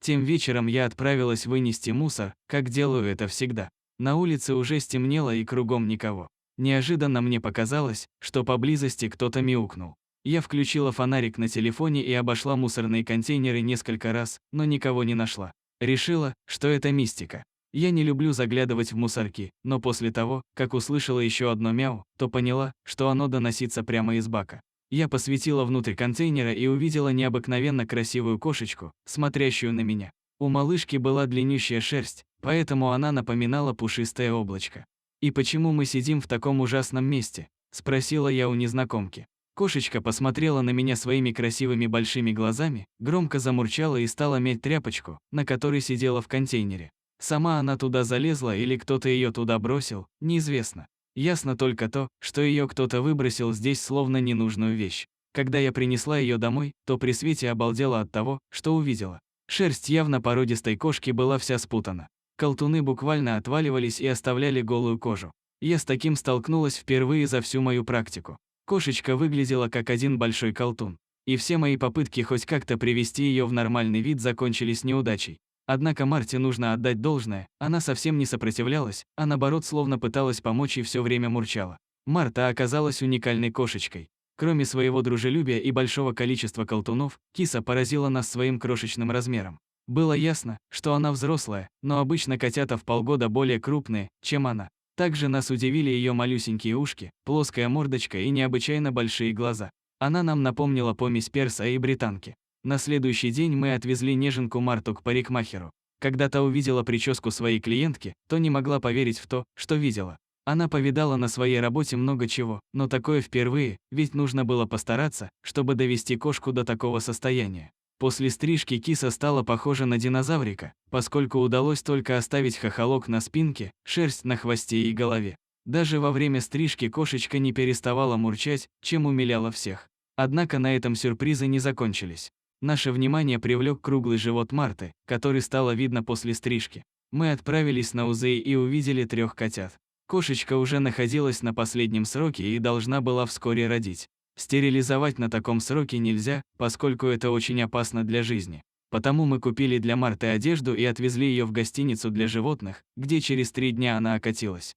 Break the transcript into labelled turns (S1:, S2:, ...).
S1: Тем вечером я отправилась вынести мусор, как делаю это всегда. На улице уже стемнело и кругом никого. Неожиданно мне показалось, что поблизости кто-то мяукнул. Я включила фонарик на телефоне и обошла мусорные контейнеры несколько раз, но никого не нашла. Решила, что это мистика. Я не люблю заглядывать в мусорки, но после того, как услышала еще одно мяу, то поняла, что оно доносится прямо из бака. Я посветила внутрь контейнера и увидела необыкновенно красивую кошечку, смотрящую на меня. У малышки была длиннющая шерсть, поэтому она напоминала пушистое облачко. «И почему мы сидим в таком ужасном месте?» – спросила я у незнакомки. Кошечка посмотрела на меня своими красивыми большими глазами, громко замурчала и стала мять тряпочку, на которой сидела в контейнере. Сама она туда залезла или кто-то ее туда бросил, неизвестно. Ясно только то, что ее кто-то выбросил здесь словно ненужную вещь. Когда я принесла ее домой, то при свете обалдела от того, что увидела. Шерсть явно породистой кошки была вся спутана. Колтуны буквально отваливались и оставляли голую кожу. Я с таким столкнулась впервые за всю мою практику. Кошечка выглядела как один большой колтун. И все мои попытки хоть как-то привести ее в нормальный вид закончились неудачей. Однако Марте нужно отдать должное, она совсем не сопротивлялась, а наоборот словно пыталась помочь и все время мурчала. Марта оказалась уникальной кошечкой. Кроме своего дружелюбия и большого количества колтунов, киса поразила нас своим крошечным размером. Было ясно, что она взрослая, но обычно котята в полгода более крупные, чем она. Также нас удивили ее малюсенькие ушки, плоская мордочка и необычайно большие глаза. Она нам напомнила помесь перса и британки. На следующий день мы отвезли неженку Марту к парикмахеру. Когда та увидела прическу своей клиентки, то не могла поверить в то, что видела. Она повидала на своей работе много чего, но такое впервые, ведь нужно было постараться, чтобы довести кошку до такого состояния. После стрижки киса стала похожа на динозаврика, поскольку удалось только оставить хохолок на спинке, шерсть на хвосте и голове. Даже во время стрижки кошечка не переставала мурчать, чем умиляла всех. Однако на этом сюрпризы не закончились. Наше внимание привлек круглый живот Марты, который стало видно после стрижки. Мы отправились на УЗИ и увидели 3 котят. Кошечка уже находилась на последнем сроке и должна была вскоре родить. Стерилизовать на таком сроке нельзя, поскольку это очень опасно для жизни. Потому мы купили для Марты одежду и отвезли ее в гостиницу для животных, где через 3 дня она окатилась.